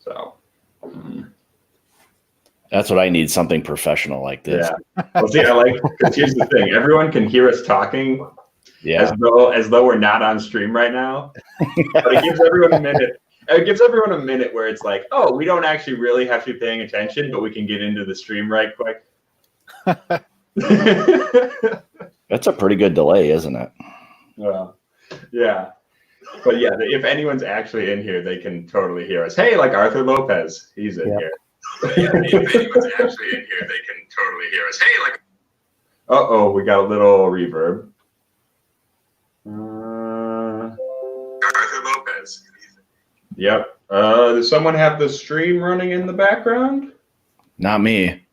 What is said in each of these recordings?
So that's what I need, something professional like this. Yeah. Well, see, because here's the thing. Everyone can hear us talking Yeah. as though we're not on stream right now. But it gives everyone a minute. It gives everyone a minute where it's like, oh, we don't actually really have to be paying attention, but we can get into the stream right quick. That's a pretty good delay, isn't it? Well, yeah. But yeah, if anyone's actually in here, they can totally hear us. Hey, like Arthur Lopez, he's in here. But yeah, if anyone's actually in here, they can totally hear us. Hey, like. Uh-oh, we got a little reverb. Arthur Lopez. Yep. Does someone have the stream running in the background? Not me.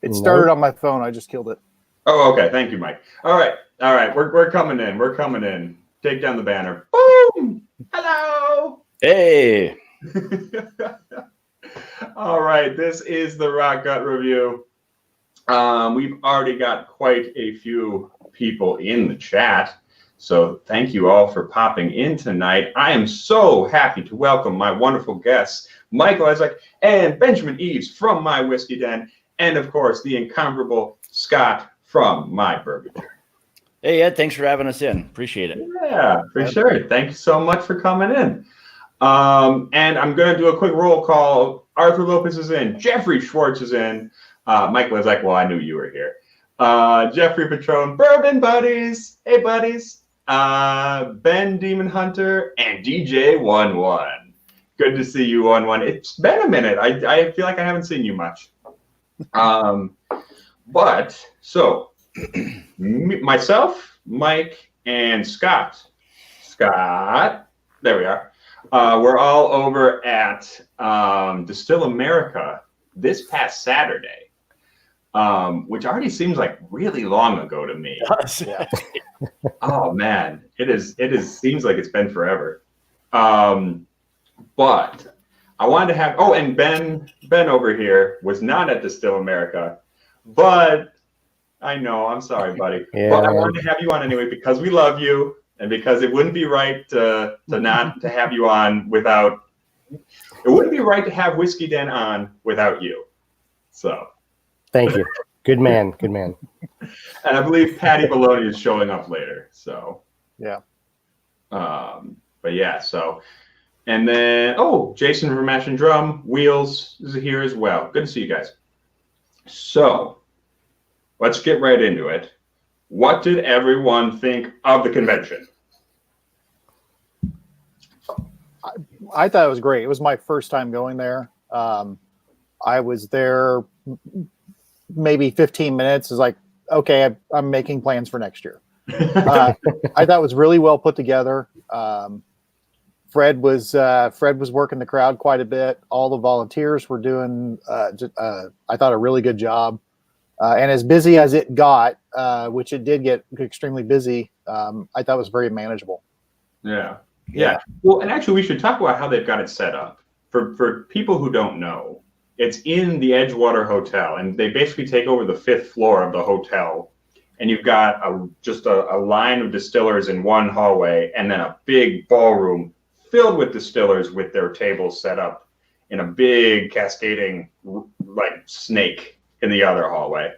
It started on my phone. I just killed it. Oh, okay. Thank you, Mike. All right. We're coming in. We're coming in. Take down the banner. Boom! Hello! Hey! All right. This is the Rock Gut Review. We've already got quite a few people in the chat. So thank you all for popping in tonight. I am so happy to welcome my wonderful guests, Michael Isaac and Benjamin Eves from My Whiskey Den, and of course, the incomparable Scott from My Bourbon. Hey, Ed, thanks for having us in. Appreciate it. Yeah, for sure. Thank you so much for coming in. And I'm going to do a quick roll call. Arthur Lopez is in. Jeffrey Schwartz is in. Michael is like, well, I knew you were here. Jeffrey Patron, Bourbon Buddies. Hey, buddies. Ben Demon Hunter and DJ11. Good to see you, 11. It's been a minute. I feel like I haven't seen you much. But so myself, Mike, and Scott, there we are. We're all over at Distill America this past Saturday, which already seems like really long ago to me. Yeah. Oh man, seems like it's been forever. But I wanted to have and Ben over here was not at Distill America, but I know, I'm sorry, buddy. Yeah. But I wanted to have you on anyway because we love you and because it wouldn't be right to not to have you on without it wouldn't be right to have Whiskey Den on without you. So Thank you. Good man. Good man. And I believe Patty Baloney is showing up later. So Yeah. But yeah, so and then Jason from Mash and Drum, Wheels is here as well. Good to see you guys. So let's get right into it. What did everyone think of the convention? I thought it was great. It was my first time going there. I was there maybe 15 minutes. It's like, okay, I'm making plans for next year. I thought it was really well put together. Fred was working the crowd quite a bit. All the volunteers were doing, I thought, a really good job. And as busy as it got, which it did get extremely busy, I thought it was very manageable. Yeah. Well, and actually, we should talk about how they've got it set up. For people who don't know, it's in the Edgewater Hotel, and they basically take over the 5th floor of the hotel. And you've got just a line of distillers in one hallway, and then a big ballroom filled with distillers with their tables set up in a big cascading like snake in the other hallway,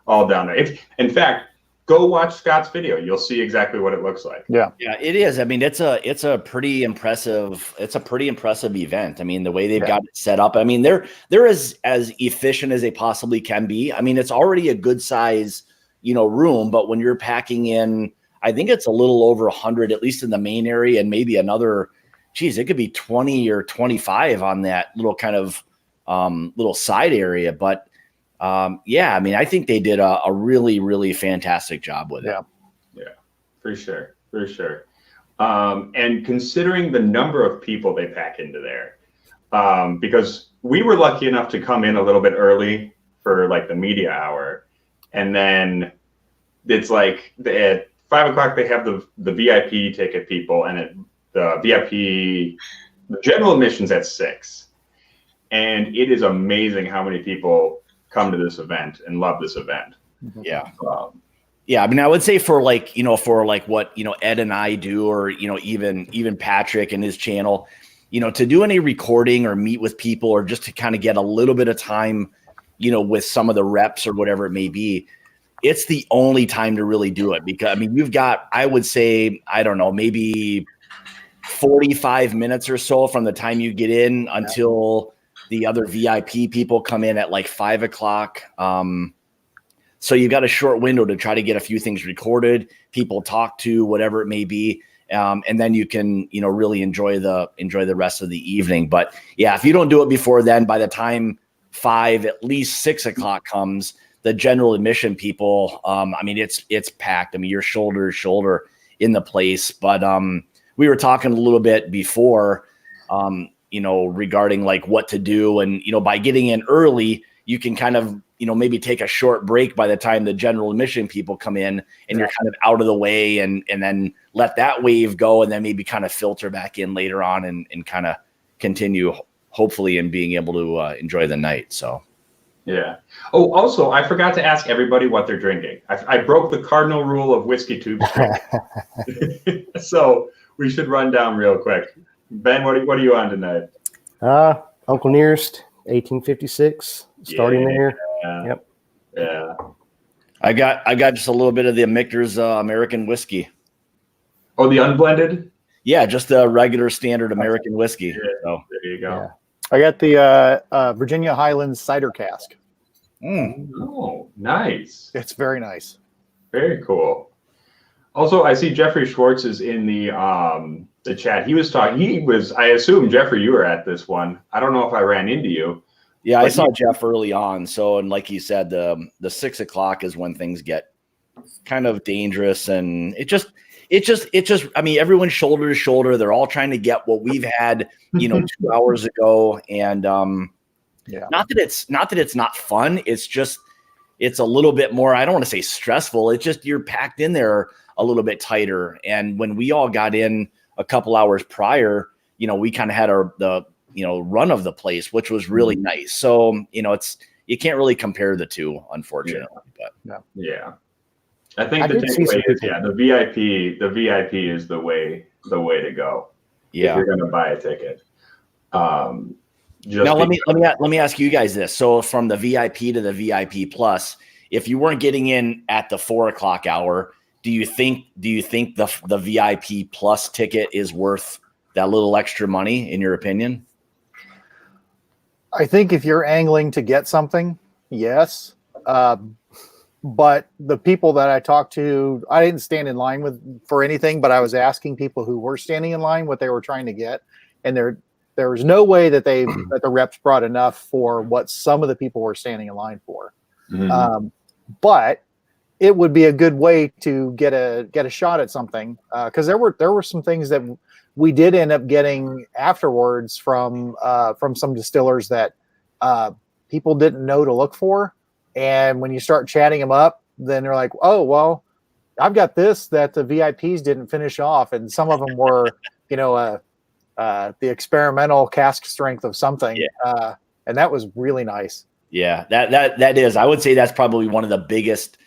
all down there. In fact, go watch Scott's video. You'll see exactly what it looks like. Yeah, it is. I mean, it's a pretty impressive event. I mean, the way they've got it set up. I mean, they're as efficient as they possibly can be. I mean, it's already a good size, room, but when you're packing in, I think it's a little over 100, at least in the main area, and maybe another, it could be 20 or 25 on that little kind of little side area. But I mean, I think they did a really, really fantastic job with it. Yeah, for sure. And considering the number of people they pack into there, because we were lucky enough to come in a little bit early for like the media hour, and then it's like at 5 o'clock they have the VIP ticket people, and the general admission's at 6, and it is amazing how many people come to this event and love this event. Yeah. I mean, I would say for what, Ed and I do, or, even Patrick and his channel, to do any recording or meet with people or just to kind of get a little bit of time, with some of the reps or whatever it may be, it's the only time to really do it. Because, I mean, you've got, I would say, I don't know, maybe 45 minutes or so from the time you get in until the other VIP people come in at like 5 o'clock. So you've got a short window to try to get a few things recorded, people talk to, whatever it may be. And then you can, really enjoy the rest of the evening. But yeah, if you don't do it before then, by the time 5, at least 6 o'clock comes, the general admission people, I mean, it's packed. I mean, you're shoulder to shoulder in the place. But we were talking a little bit before, regarding like what to do. And, by getting in early, you can kind of, maybe take a short break by the time the general admission people come in and you're kind of out of the way and then let that wave go and then maybe kind of filter back in later on and kind of continue hopefully in being able to enjoy the night. So. Yeah. Oh, also, I forgot to ask everybody what they're drinking. I broke the cardinal rule of WhiskeyTube. So we should run down real quick. Ben, what are you on tonight? Uncle Nearest, 1856, starting there. Yep. Yeah. I got just a little bit of the Michter's American whiskey. Oh, the unblended? Yeah, just the regular standard American whiskey. Yeah, so there you go. Yeah. I got the Virginia Highlands cider cask. Oh, nice. It's very nice. Very cool. Also, I see Jeffrey Schwartz is in the chat. He was talking. I assume, Jeffrey, you were at this one. I don't know if I ran into you. Yeah, I saw Jeff early on. So, and like he said, the 6 o'clock is when things get kind of dangerous, and it just. I mean, everyone's shoulder to shoulder. They're all trying to get what we've had, 2 hours ago, and not that it's not fun. It's just it's a little bit more. I don't want to say stressful. It's just you're packed in there a little bit tighter. And when we all got in a couple hours prior, we kind of had the run of the place, which was really nice. So you can't really compare the two, unfortunately. But yeah. I think the takeaway is the VIP is the way to go. Yeah, if you're going to buy a ticket. Now let me ask you guys this. So from the VIP to the VIP plus, if you weren't getting in at the 4 o'clock hour, do you think the VIP plus ticket is worth that little extra money, in your opinion? I think if you're angling to get something, yes. But the people that I talked to, I didn't stand in line for anything, but I was asking people who were standing in line what they were trying to get. And there was no way that that the reps brought enough for what some of the people were standing in line for. Mm-hmm. But it would be a good way to get a shot at something. Cause there were some things that we did end up getting afterwards from some distillers that people didn't know to look for. And when you start chatting them up, then they're like, oh, well, I've got this that the VIPs didn't finish off. And some of them were, the experimental cask strength of something. Yeah. And that was really nice. Yeah, that is. I would say that's probably one of the biggest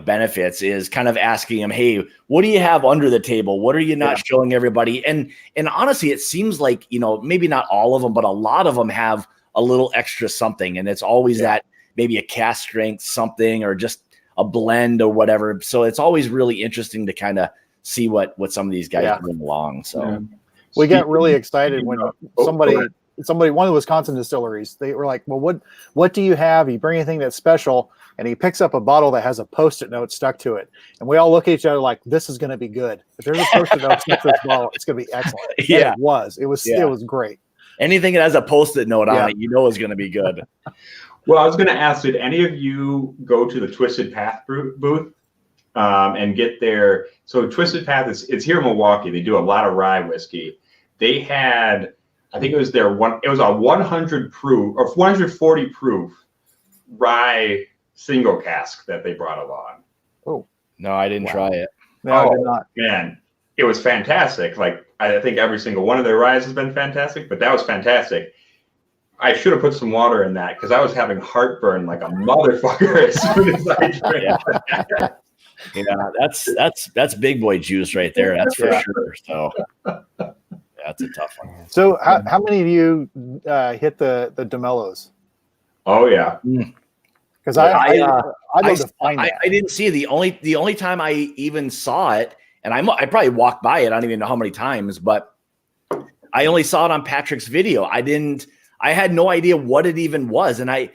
benefits is kind of asking them, hey, what do you have under the table? What are you not showing everybody? And honestly, it seems like, maybe not all of them, but a lot of them have a little extra something. And it's always that maybe a cask strength something or just a blend or whatever. So it's always really interesting to kind of see what some of these guys bring along. So we got really excited when somebody, one of the Wisconsin distilleries, they were like, well, what do you have? You bring anything that's special? And he picks up a bottle that has a Post-it note stuck to it. And we all look at each other like, this is going to be good. If there's a Post-it note stuck to this bottle, it's going to be excellent. Yeah, it was great. Anything that has a Post-it note on it, is going to be good. Well, I was going to ask, did any of you go to the Twisted Path booth and get their? So Twisted Path it's here in Milwaukee. They do a lot of rye whiskey. They had, I think it was a 100 proof or 140 proof rye single cask that they brought along. Oh, no, I didn't try it. No, I did not. Man, it was fantastic. Like I think every single one of their ryes has been fantastic, but that was fantastic. I should have put some water in that because I was having heartburn like a motherfucker as soon as I drank. Yeah, that's big boy juice right there. That's for sure. So, That's a tough one. So how many of you hit the DeMellos? Oh yeah. Because I'd love to find that. I didn't see it. The only time I even saw it, and I probably walked by it. I don't even know how many times, but I only saw it on Patrick's video. I had no idea what it even was, and I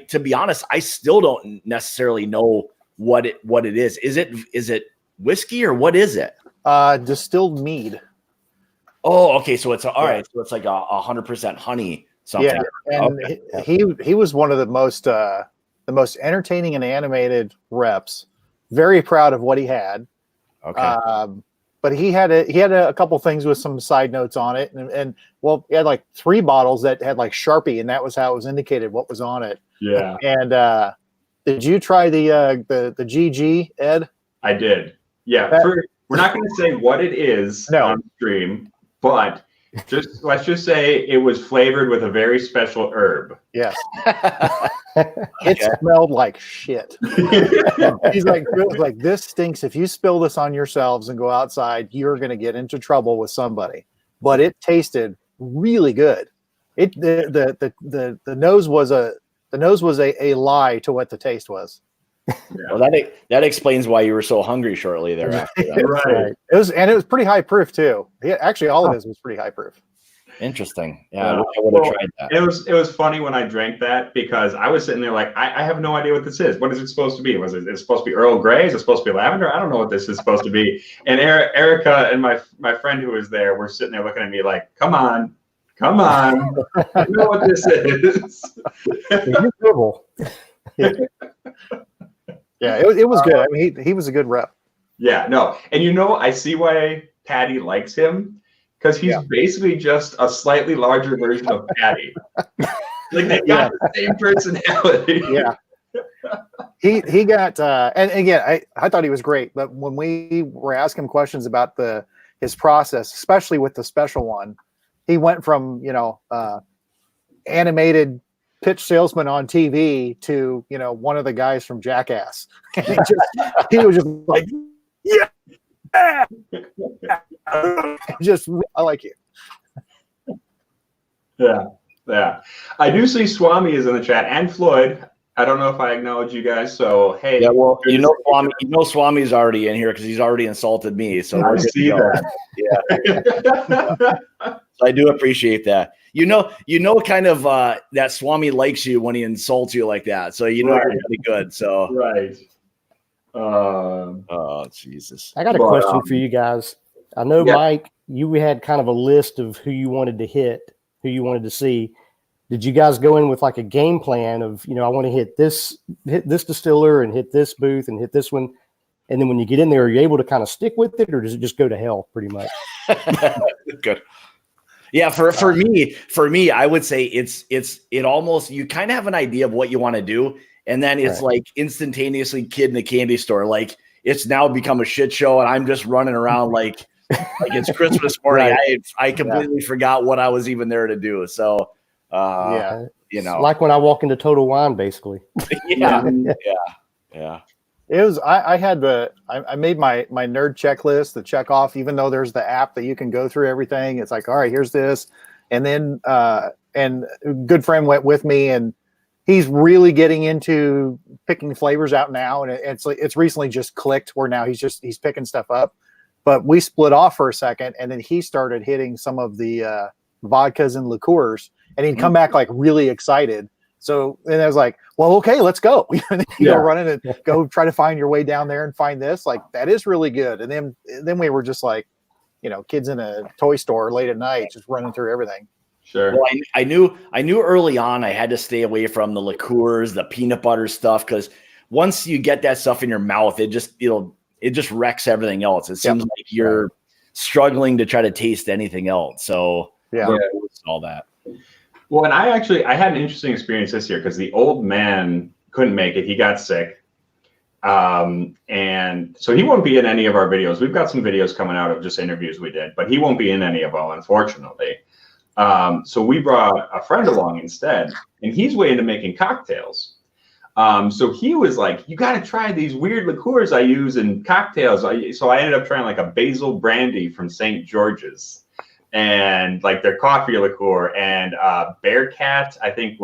to be honest, I still don't necessarily know what it is. Is it whiskey or what is it? Distilled mead. Oh, okay. So it's all right. So it's like 100% honey something. Yeah, and he was one of the most entertaining and animated reps. Very proud of what he had. Okay. But he had a couple things with some side notes on it, and well, he had like 3 bottles that had like Sharpie, and that was how it was indicated what was on it. Yeah. And did you try the GG, Ed? I did. Yeah. We're not going to say what it is on stream, but let's just say it was flavored with a very special herb. Yes. It smelled like shit. He's like, this stinks. If you spill this on yourselves and go outside, you're going to get into trouble with somebody. But it tasted really good. The nose was a lie to what the taste was. Yeah. Well, that explains why you were so hungry shortly thereafter. Right. It was pretty high proof too. Actually, all of it was pretty high proof. Interesting. Yeah, I would have tried that. It was funny when I drank that because I was sitting there like, I have no idea what this is. What is it supposed to be? Is it supposed to be Earl Grey? Is it supposed to be lavender? I don't know what this is supposed to be. And Erica and my friend who was there were sitting there looking at me like, come on. I know what this is. Yeah, it was good. I mean, he was a good rep. Yeah, no. And I see why Patty likes him because he's basically just a slightly larger version of Patty. Like they got the same personality. Yeah. He got and again, I thought he was great, but when we were asking him questions about his process, especially with the special one, he went from animated pitch salesman on TV to one of the guys from Jackass. And he was just like, yeah, just I like you. Yeah. I do see Swami is in the chat and Floyd. I don't know if I acknowledge you guys. So hey, yeah. Well, Swami's already in here because he's already insulted me. So I see that. Yeah. So I do appreciate that. Kind of that Swami likes you when he insults you like that. So you're really good. So right. Oh Jesus! I got a question for you guys. I know, Mike, you had kind of a list of who you wanted to hit, who you wanted to see. Did you guys go in with like a game plan of, I want to hit this distiller and hit this booth and hit this one, and then when you get in there, are you able to kind of stick with it, or does it just go to hell pretty much? Good. Yeah, for me, I would say it almost, you kind of have an idea of what you want to do, and then it's like instantaneously kid in a candy store. Like it's now become a shit show, and I'm just running around like it's Christmas morning. I completely forgot what I was even there to do. So like when I walk into Total Wine, basically. Yeah. It was I made my nerd checklist, the check off, even though there's the app that you can go through everything. It's like, all right, here's this. And then and a good friend went with me, and he's really getting into picking flavors out now. And it's recently just clicked where now he's picking stuff up. But we split off for a second, and then he started hitting some of the vodkas and liqueurs, and he'd come back like really excited. So then I was like, well, okay, let's go. Go running and go try to find your way down there and find this. Like, that is really good. And then we were just like, kids in a toy store late at night, just running through everything. Sure. Well, I knew early on I had to stay away from the liqueurs, the peanut butter stuff, because once you get that stuff in your mouth, it just wrecks everything else. It seems like you're struggling to try to taste anything else. So all that. Well, and I had an interesting experience this year because the old man couldn't make it. He got sick. And so he won't be in any of our videos. We've got some videos coming out of just interviews we did, but he won't be in any of them, unfortunately. So we brought a friend along instead, and he's way into making cocktails. So he was like, you got to try these weird liqueurs I use in cocktails. So I ended up trying like a basil brandy from St. George's. and like their coffee liqueur, and Bearcat, I think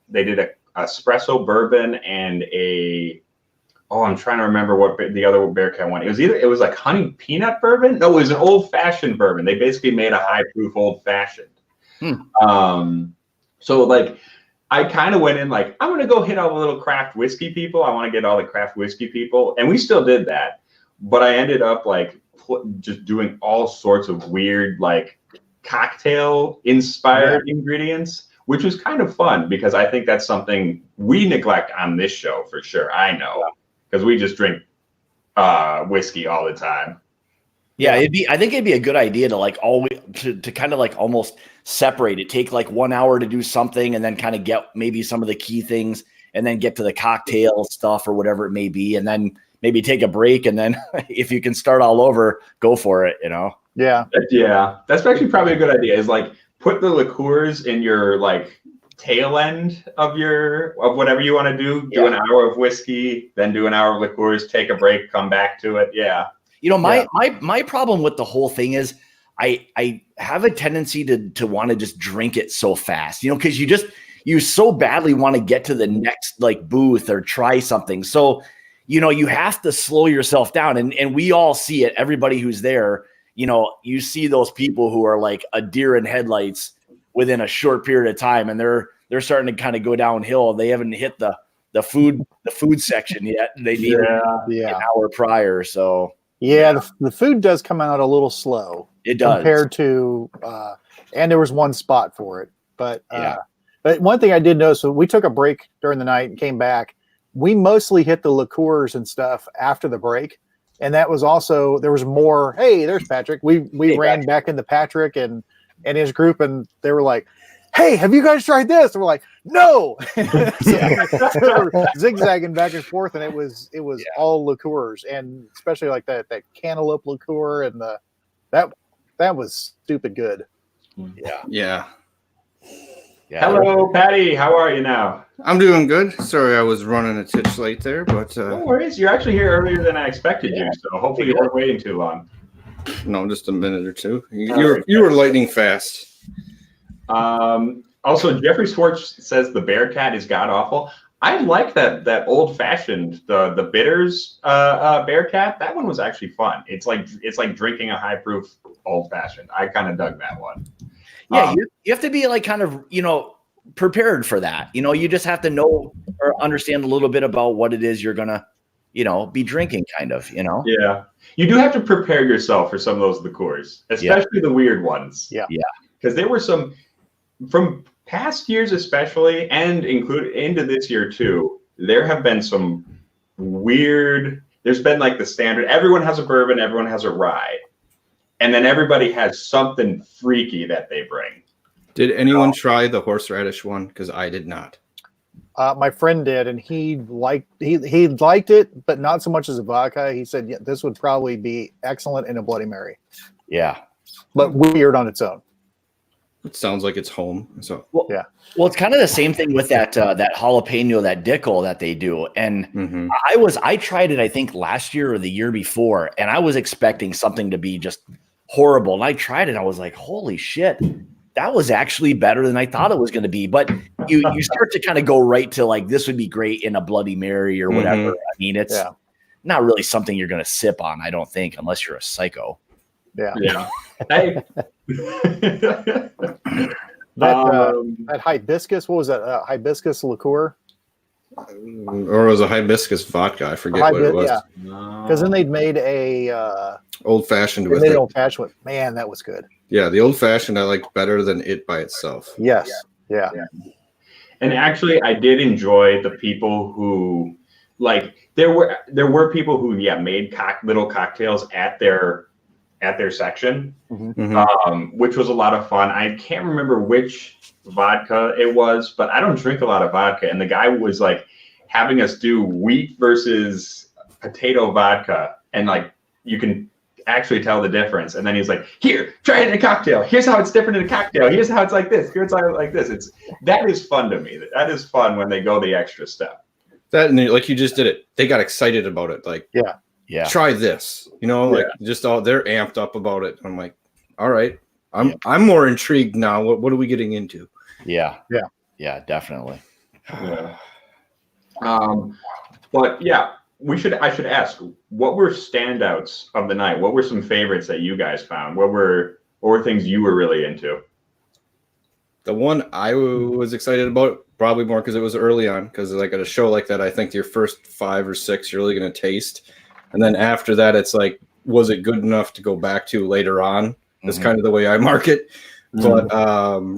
they did a espresso bourbon and I'm trying to remember what the other Bearcat one. It was like honey peanut bourbon. No, it was an old fashioned bourbon. They basically made a high proof old fashioned. So like I kind of went in like, I'm going to go hit all the little craft whiskey people. I want to get all the craft whiskey people. And we still did that. But I ended up like just doing all sorts of weird, like cocktail inspired ingredients, which was kind of fun because I think that's something we neglect on this show for sure. I know because we just drink whiskey all the time. Yeah, I think it'd be a good idea to like always to kind of like almost separate it. Take like 1 hour to do something and then kind of get maybe some of the key things and then get to the cocktail stuff or whatever it may be. And then maybe take a break. And then if you can start all over, go for it, you know? Yeah. Yeah. That's actually probably a good idea is like put the liqueurs in your like tail end of whatever you want to do. Do an hour of whiskey, then do an hour of liqueurs, take a break, come back to it. Yeah. You know, my problem with the whole thing is I have a tendency to want to just drink it so fast, you know, because you so badly want to get to the next like booth or try something. So, you know, you have to slow yourself down and we all see it. Everybody who's there, you know, you see those people who are like a deer in headlights within a short period of time. And they're starting to kind of go downhill. They haven't hit the food section yet. They need an hour prior. So. Yeah, the food does come out a little slow. It does compared to, and there was one spot for it. But one thing I did notice, so we took a break during the night and came back. We mostly hit the liqueurs and stuff after the break, and that was also there was more. Hey, there's Patrick. We ran back into Patrick and his group, and they were like, "Hey, have you guys tried this?" And we're like, "No." So we're zigzagging back and forth, and it was all liqueurs, and especially like that cantaloupe liqueur and that was stupid good. Yeah. Hello, Patty. How are you now? I'm doing good. Sorry, I was running a titch late there, but no worries. You're actually here earlier than I expected you, so hopefully you weren't waiting too long. No, just a minute or two. You were lightning fast. Also, Jeffrey Schwartz says the Bearcat is god awful. I like that old fashioned the bitters Bearcat. That one was actually fun. It's like drinking a high proof old fashioned. I kind of dug that one. Yeah, you have to be like kind of, you know, prepared for that. You know, you just have to know or understand a little bit about what it is you're gonna, you know, be drinking, kind of, you know. Yeah, you do have to prepare yourself for some of those liqueurs, especially the weird ones. Yeah, because there were some from past years, especially, and include into this year too. There have been some weird. There's been like the standard. Everyone has a bourbon. Everyone has a rye. And then everybody has something freaky that they bring. Did anyone try the horseradish one? Because I did not. My friend did, and he liked it, but not so much as a vodka. He said this would probably be excellent in a Bloody Mary. Yeah, but weird on its own. It sounds like it's home. So well, it's kind of the same thing with that jalapeno, that Dickel that they do. And I tried it, I think last year or the year before, and I was expecting something to be just horrible. And I tried it. I was like, holy shit, that was actually better than I thought it was going to be. But you start to kind of go right to like, this would be great in a Bloody Mary or whatever. I mean, it's not really something you're going to sip on, I don't think, unless you're a psycho. Yeah. Hey. That hibiscus, what was that? Hibiscus liqueur? Or it was a hibiscus vodka. I forget what it was. Yeah. Because then they'd made a old fashioned with it. Old fashioned with, man, that was good. Yeah, the old fashioned I liked better than it by itself. Yes. Yeah. And actually, I did enjoy the people who like there were people who made little cocktails at their section, which was a lot of fun. I can't remember which vodka it was, but I don't drink a lot of vodka. And the guy was like having us do wheat versus potato vodka. And like, you can actually tell the difference. And then he's like, here, try it in a cocktail. Here's how it's different in a cocktail. Here's how it's like this. Here's how it's like this. That is fun to me. That is fun when they go the extra step. That, and like you just did it. They got excited about it. Like, yeah, try this, you know, like just they're amped up about it. I'm like, all right, I'm more intrigued now. What are we getting into? Yeah, definitely. Yeah. But yeah, I should ask, what were standouts of the night? What were some favorites that you guys found? What were things you were really into? The one I was excited about, probably more because it was early on, because like at a show like that, I think your first 5 or 6 you're really going to taste. And then after that, it's like, was it good enough to go back to later on? That's kind of the way I mark it. But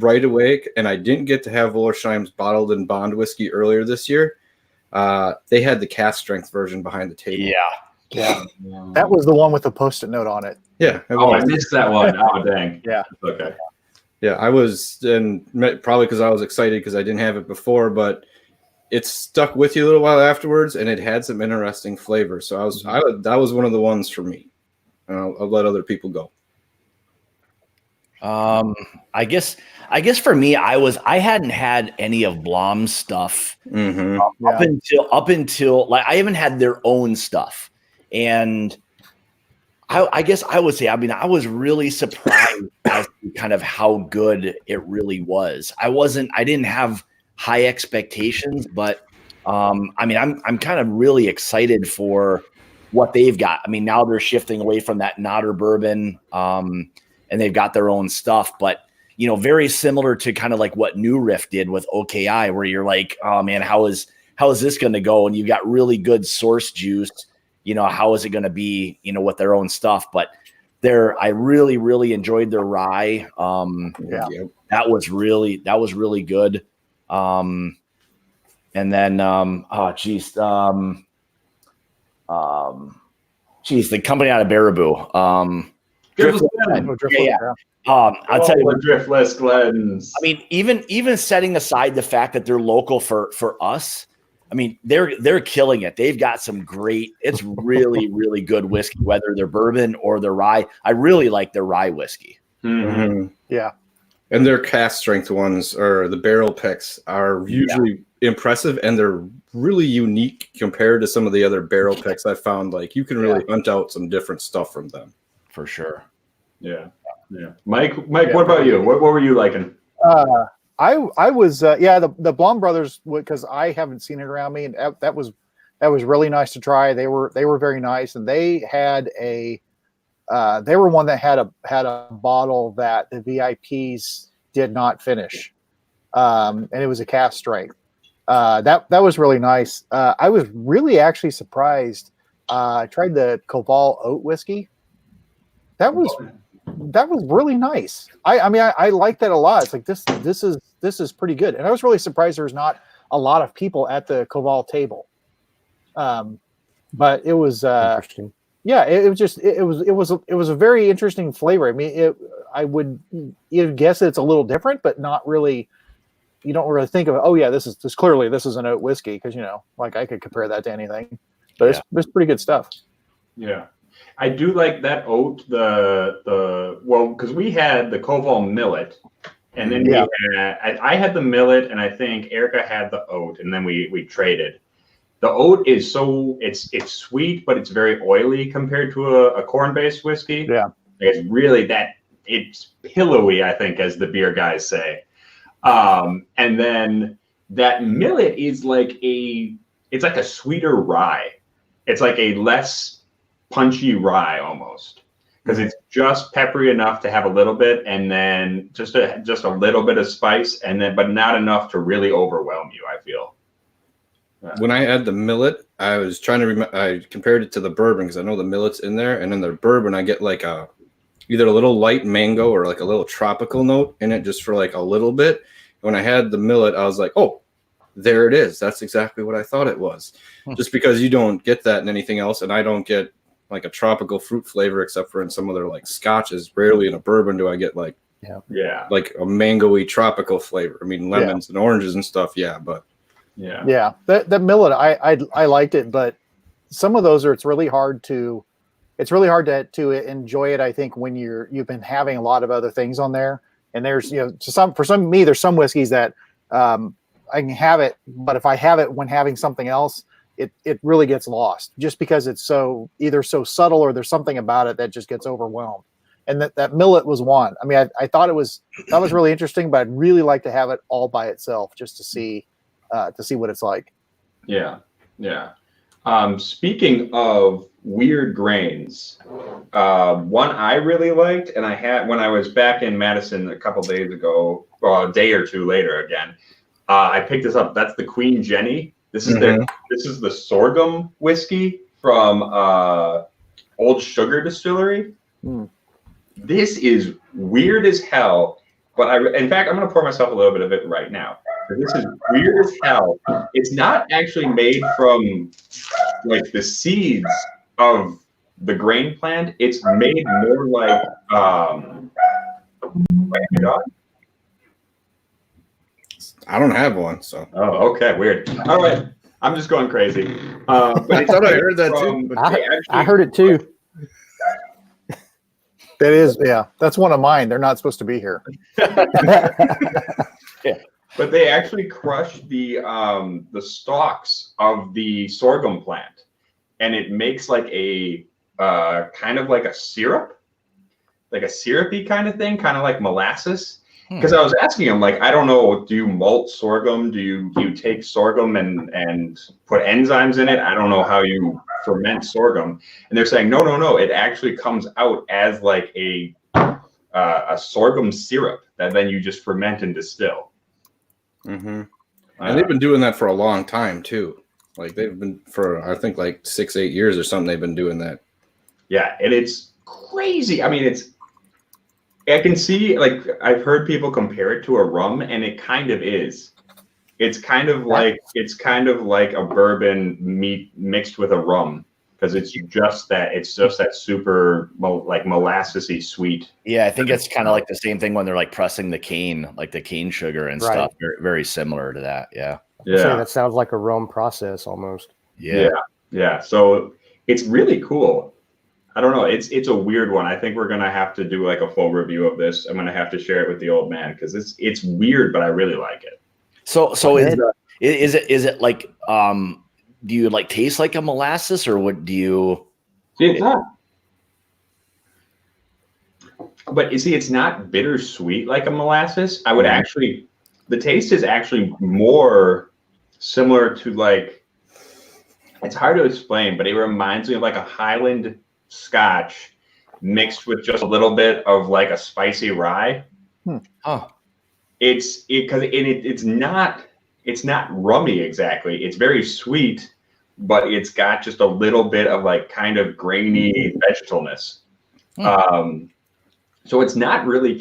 right away, and I didn't get to have Wollersheim's bottled and bond whiskey earlier this year. They had the cask strength version behind the table. Yeah. That was the one with the Post-it note on it. Yeah. I missed that one. Oh, dang. Yeah. Okay. Yeah, I was, and probably because I was excited because I didn't have it before, but it stuck with you a little while afterwards, and it had some interesting flavor. So that was one of the ones for me. And I'll let other people go. I guess for me, I hadn't had any of Blom's stuff up until like I haven't had their own stuff, and I guess I would say, I mean, I was really surprised as to kind of how good it really was. I didn't have high expectations, but I mean, I'm kind of really excited for what they've got. I mean, now they're shifting away from that Nodder bourbon, and they've got their own stuff, but you know, very similar to kind of like what New Riff did with OKI, where you're like, oh man, how is this going to go? And you got really good source juice. You know, how is it going to be, you know, with their on stuff? But I really, really enjoyed their rye. That was really good. And then, the company out of Baraboo, Driftless. I'll tell you what, Driftless Glens. I mean, even setting aside the fact that they're local for us, I mean, they're killing it. They've got some it's really, really good whiskey, whether they're bourbon or their rye. I really like their rye whiskey. Mm-hmm. Yeah. And their cask strength ones, or the barrel picks, are usually impressive, and they're really unique compared to some of the other barrel picks I found. Like, you can really hunt out some different stuff from them. For sure. Yeah. Mike, what about you? What were you liking? I was the Blom brothers, because I haven't seen it around me, and that was really nice to try. They were very nice, and they had they were one that had a bottle that the VIPs did not finish, and it was a cask strength. That was really nice. I was really actually surprised. I tried the Koval oat whiskey. That was really nice. I mean, I like that a lot. It's like this is pretty good. And I was really surprised there's not a lot of people at the Koval table. But it was interesting. Yeah, it was a very interesting flavor. I mean, I would guess it's a little different, but not really. You don't really think of it. Oh yeah, this is clearly an oat whiskey, because, you know, like I could compare that to anything. But it's pretty good stuff. Yeah. I do like that oat, because we had the Koval millet, and then I had the millet, and I think Erica had the oat, and then we traded. The oat is it's sweet, but it's very oily compared to a corn-based whiskey. Yeah. It's really it's pillowy, I think, as the beer guys say. And then that millet is it's like a sweeter rye. It's like a less punchy rye almost, because it's just peppery enough to have a little bit, and then just a little bit of spice, and then but not enough to really overwhelm you, I feel. When I had the millet, I was trying to remember. I compared it to the bourbon, because I know the millet's in there, and in the bourbon I get like either a little light mango or like a little tropical note in it, just for like a little bit. When I had the millet, I was like, oh, there it is. That's exactly what I thought it was. Just because you don't get that in anything else, and I don't get like a tropical fruit flavor except for in some other like scotches. Rarely in a bourbon do I get like like a mango-y tropical flavor. I mean, lemons and oranges and stuff, but the millet, I liked it, but some of those it's really hard to enjoy it, I think, when you've been having a lot of other things on there. And there's, you know, for me, there's some whiskeys that I can have it, but if I have it when having something else, it really gets lost, just because it's either so subtle, or there's something about it that just gets overwhelmed. and that millet was one. I mean, I thought it was really interesting, but I'd really like to have it all by itself just to see what it's like. Yeah. Speaking of weird grains, one I really liked, and I had when I was back in Madison a couple days ago, or a day or two later again, I picked this up. That's the Queen Jenny. This is this is the sorghum whiskey from Old Sugar Distillery. This is weird as hell, but in fact, I'm going to pour myself a little bit of it right now. This is weird as hell. It's not actually made from like the seeds of the grain plant. It's made more like I don't have one, so. Oh, okay, weird. All right, I'm just going crazy. But I thought I heard that too. I heard it too. That is, yeah, that's one of mine. They're not supposed to be here. Yeah. But they actually crush the stalks of the sorghum plant, and it makes like a kind of like a syrup, like a syrupy kind of thing, kind of like molasses. Because I was asking him, like, I don't know, do you malt sorghum? Do you take sorghum and put enzymes in it? I don't know how you ferment sorghum. And they're saying, no, it actually comes out as like a sorghum syrup that then you just ferment and distill. And they've been doing that for a long time too. Like they've been for I think like 6-8 years or something. They've been doing that. Yeah, and it's crazy. I mean, I can see, like, I've heard people compare it to a rum, and it kind of is. It's kind of like a bourbon mixed with a rum, because it's just that super like molassesy sweet. Yeah, I think it's kind of like the same thing when they're like pressing the cane, like the cane sugar and stuff. Very, very similar to that. Yeah. Yeah, that sounds like a rum process almost. Yeah. So it's really cool. I don't know. It's a weird one. I think we're gonna have to do like a full review of this. I'm gonna have to share it with the old man because it's weird, but I really like it. So is it like do you like taste like a molasses or what do you? It's not. But you see, it's not bittersweet like a molasses. I would actually, the taste is actually more similar to like, it's hard to explain, but it reminds me of like a Highland Scotch mixed with just a little bit of like a spicy rye. It's not rummy exactly. It's very sweet, but it's got just a little bit of like kind of grainy vegetableness. So it's not really,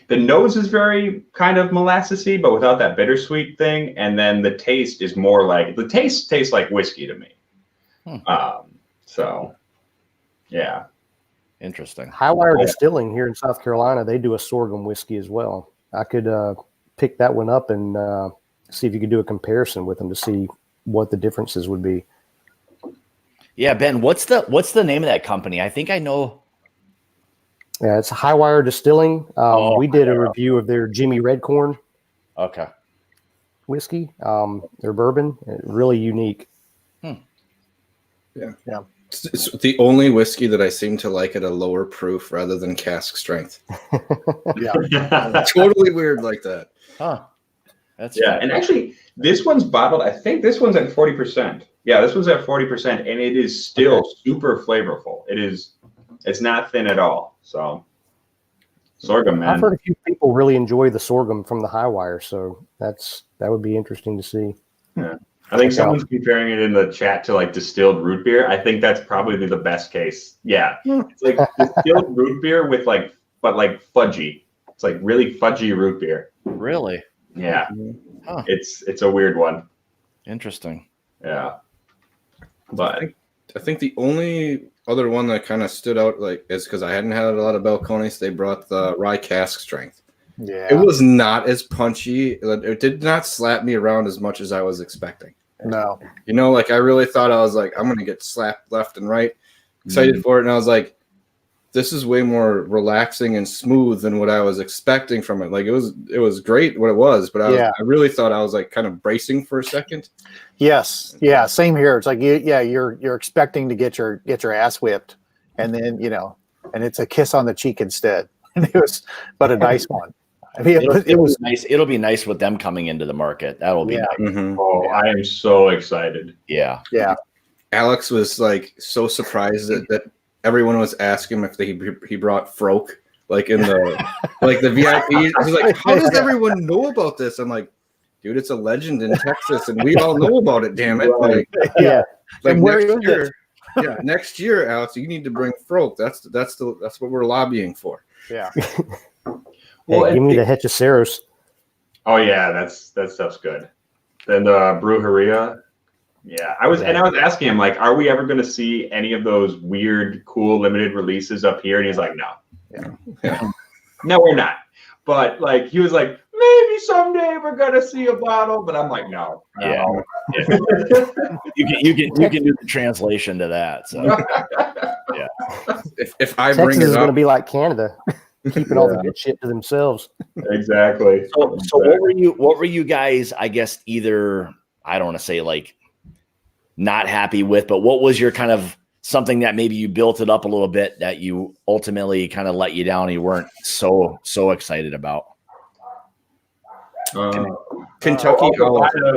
the nose is very kind of molassesy, but without that bittersweet thing. And then the taste is more like, the taste tastes like whiskey to me. So, yeah. Interesting. Highwire Distilling here in South Carolina, they do a sorghum whiskey as well. I could pick that one up and see if you could do a comparison with them to see what the differences would be. Yeah, Ben, what's the name of that company? I think I know. Yeah, it's Highwire Distilling. We did a review of their Jimmy Redcorn whiskey, their bourbon. Really unique. Yeah. It's the only whiskey that I seem to like at a lower proof rather than cask strength. Totally weird like that. That's and actually this one's bottled, I think this one's at 40%. Yeah, this one's at 40% and it is still super flavorful. It's not thin at all. So sorghum, man. I've heard a few people really enjoy the sorghum from the Highwire, so that would be interesting to see. Yeah. I think someone's comparing it in the chat to like distilled root beer. I think that's probably the best case. Yeah. It's like distilled root beer with like fudgy. It's like really fudgy root beer. Really? Yeah. It's a weird one. Interesting. Yeah. But I think the only other one that kind of stood out like is because I hadn't had a lot of Balcones. They brought the rye cask strength. Yeah. It was not as punchy. It did not slap me around as much as I was expecting. No. You know, like I really thought I was like, I'm going to get slapped left and right. Excited for it. And I was like, this is way more relaxing and smooth than what I was expecting from it. Like it was great what it was, but I really thought I was like kind of bracing for a second. Yes. Yeah. Same here. It's like, you're expecting to get your ass whipped. And then, and it's a kiss on the cheek instead. And it was, but a nice one. I mean, it was nice. It'll be nice with them coming into the market. That'll be nice. Mm-hmm. Oh, I am so excited. Yeah. Alex was like so surprised that everyone was asking him if he brought Froke like in the like the VIP. He's like, how does everyone know about this? I'm like, dude, it's a legend in Texas, and we all know about it. Damn it! Like, like next year. Yeah, next year, Alex, you need to bring Froke. That's what we're lobbying for. Yeah. Well, give me the Hechiceros. Oh yeah, that stuff's good. Then the Brujeria. Yeah, I was asking him like, are we ever going to see any of those weird, cool, limited releases up here? And he's like, no, no, we're not. But like, he was like, maybe someday we're going to see a bottle. But I'm like, no. Yeah. You can do the translation to that. So yeah. If I Texas bring it is up, going to be like Canada, keeping all the good shit to themselves. Exactly. So what were you guys? I guess either I don't want to say like not happy with, but what was your kind of something that maybe you built it up a little bit that you ultimately kind of let you down and you weren't so excited about? Kentucky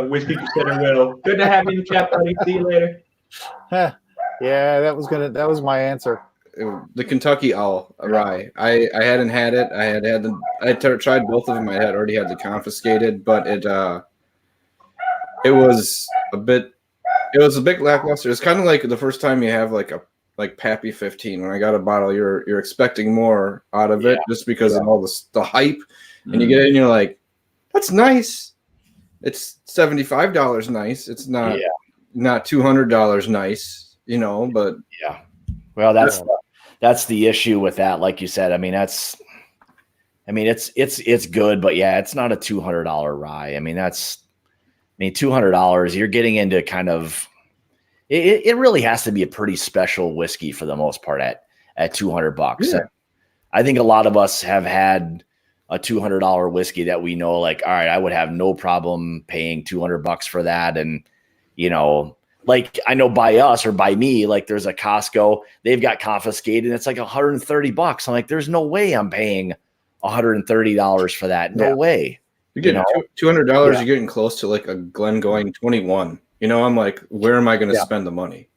Whiskey Center Will. Good to have you in the chat, buddy. See you later. Yeah, that was my answer. The Kentucky Owl rye. I hadn't had it. I tried both of them. I had already had the confiscated, but it was a bit lackluster. It's kind of like the first time you have like Pappy 15. When I got a bottle, you're expecting more out of it just because of all the hype, and you get it and you're like, that's nice. It's $75 nice. It's not $200 nice, but yeah. Well, that's the issue with that. Like you said, it's good, but yeah, it's not a $200 rye. $200, you're getting into kind of, it really has to be a pretty special whiskey for the most part at $200. Yeah. I think a lot of us have had a $200 whiskey that we know, like, all right, I would have no problem paying $200 for that. And, like I know by us or by me, like there's a Costco, they've got confiscated. And it's like $130. I'm like, there's no way I'm paying $130 for that. No way. You're getting $200. You're getting close to like a Glengoyne 21. I'm like, where am I going to spend the money?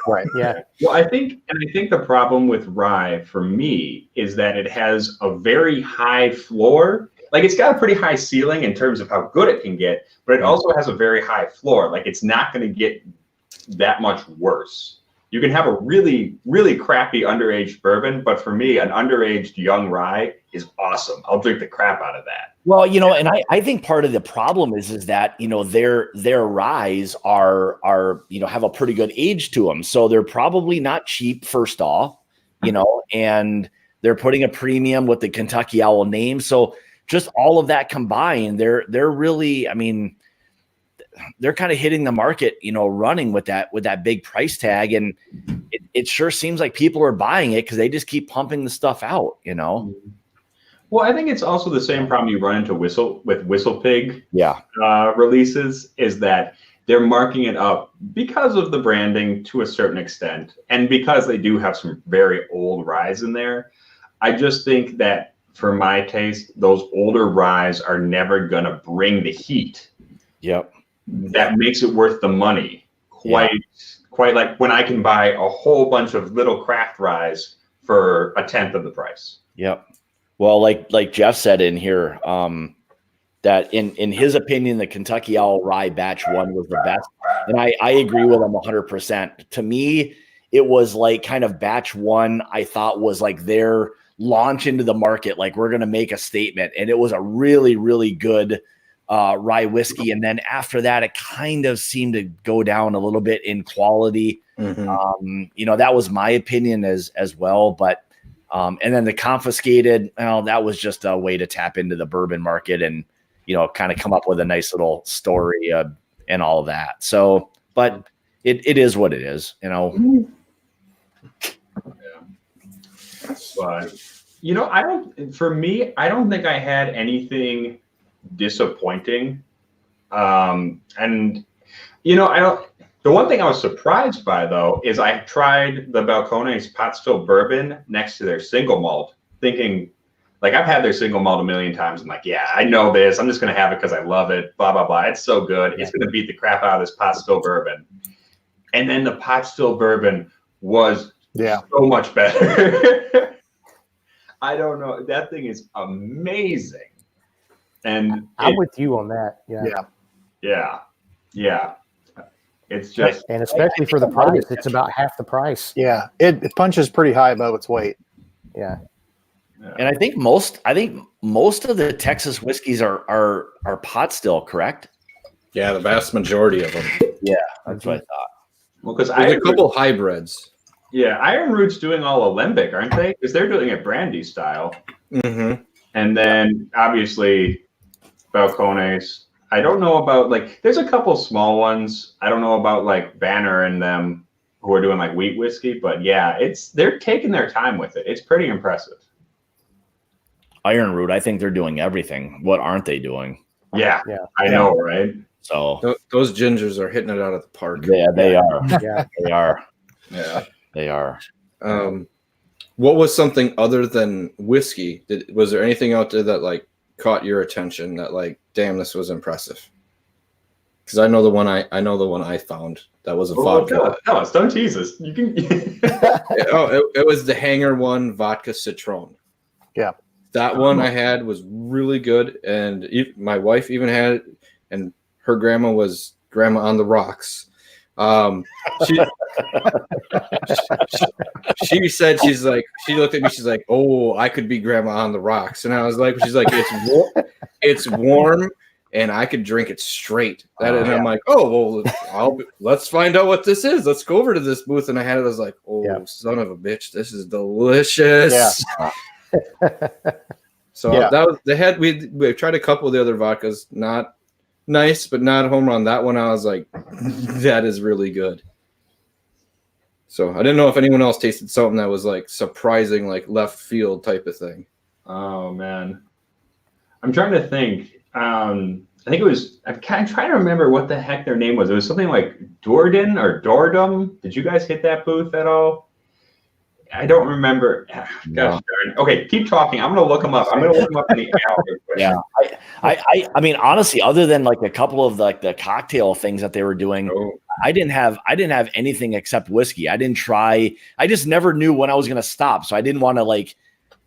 Right. Yeah. Well, I think the problem with rye for me is that it has a very high floor. Like it's got a pretty high ceiling in terms of how good it can get, but it also has a very high floor. Like it's not going to get that much worse. You can have a really, really crappy underaged bourbon, but for me, an underaged young rye is awesome. I'll drink the crap out of that. Well, and I think part of the problem is that, their ryes are have a pretty good age to them. So they're probably not cheap, first off, and they're putting a premium with the Kentucky Owl name. So just all of that combined, they're really, they're kind of hitting the market, running with that big price tag. And it sure seems like people are buying it because they just keep pumping the stuff out, Well, I think it's also the same problem you run into with Whistle Pig releases, is that they're marking it up because of the branding to a certain extent. And because they do have some very old ryes in there, I just think that for my taste, those older ryes are never going to bring the heat. Yep. That makes it worth the money. Quite like when I can buy a whole bunch of little craft ryes for a tenth of the price. Yep. Well, like Jeff said in here, that in his opinion, the Kentucky Owl Rye Batch 1 was the best. And I agree with him 100%. To me, it was like kind of Batch 1, I thought was like their launch into the market. Like we're going to make a statement. And it was a really, really good rye whiskey. And then after that, it kind of seemed to go down a little bit in quality. Mm-hmm. That was my opinion as well. But and then the confiscated, that was just a way to tap into the bourbon market and, kind of come up with a nice little story and all of that. So, but it is what it is, But, I don't think I had anything disappointing. I The one thing I was surprised by, though, is I tried the Balcones pot still bourbon next to their single malt, thinking, like, I've had their single malt a million times. I'm like, yeah, I know this. I'm just going to have it because I love it, blah, blah, blah. It's so good. It's going to beat the crap out of this pot still bourbon. And then the pot still bourbon was so much better. I don't know. That thing is amazing. And I'm with you on that. Yeah. It's just, and especially for the price, it's about half the price. Yeah, it punches pretty high above its weight. Yeah. And I think most of the Texas whiskeys are pot still, correct? Yeah, the vast majority of them. Yeah, that's what I thought. well, because There's a couple hybrids. Yeah, Iron Root's doing all alembic, aren't they? Because they're doing it brandy style. Mm-hmm. And then obviously Balcones. I don't know about, like, there's a couple small ones. I don't know about like Banner and them who are doing like wheat whiskey, but yeah, they're taking their time with it. It's pretty impressive. Iron Root, I think they're doing everything. What aren't they doing? Yeah. I know, right? So Those gingers are hitting it out of the park. yeah, they are. Yeah. They are. Yeah. They are. What was something other than whiskey? Was there anything out there that like caught your attention that like, damn, this was impressive? Because I know the one I found that was a vodka. Tell us, don't tease us. You can. It was the Hanger One vodka citron. Yeah, that one I had was really good, and my wife even had it, and her grandma was Grandma on the Rocks. She said, she looked at me, she's like, oh, I could be Grandma on the Rocks. And I was like, she's like, it's warm and I could drink it straight. I'm like, oh, well, let's find out what this is. Let's go over to this booth. And I had it. I was like, oh, son of a bitch, this is delicious. Yeah. So that was we tried a couple of the other vodkas, not nice, but not a home run. That one, I was like, that is really good. So I didn't know if anyone else tasted something that was like surprising, like left field type of thing. Oh man, I'm trying to think. I think it was. I'm trying to remember what the heck their name was. It was something like Dorden or Dordum. Did you guys hit that booth at all? I don't remember. Gosh darn. Okay, keep talking. I'm gonna look them up. I'm gonna look them up in the hour. Yeah, I mean, honestly, other than like a couple of like the cocktail things that they were doing, I didn't have anything except whiskey. I didn't try. I just never knew when I was gonna stop, so I didn't want to like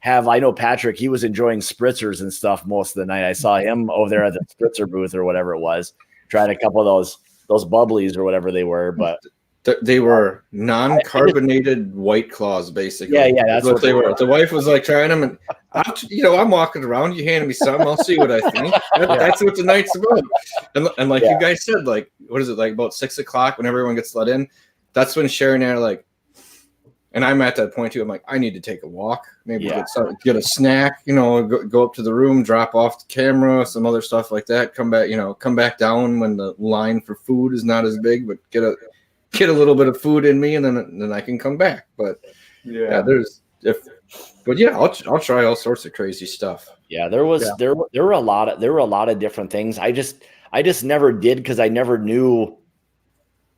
have. I know Patrick, he was enjoying spritzers and stuff most of the night. I saw him over there at the spritzer booth or whatever it was, tried a couple of those bubblies or whatever they were, but. They were non-carbonated White Claws, basically. Yeah, that's what they were. The wife was like trying them, and I'm walking around. You handed me some, I'll see what I think. That's what the night's about. And like you guys said, like what is it, like about 6 o'clock when everyone gets let in? That's when Sherry and I are like, and I'm at that point too. I'm like, I need to take a walk, maybe get a snack, go up to the room, drop off the camera, some other stuff like that. Come back down when the line for food is not as big, but get a little bit of food in me, and then I can come back. But I'll try all sorts of crazy stuff. Yeah, there were a lot of different things. I just never did because I never knew.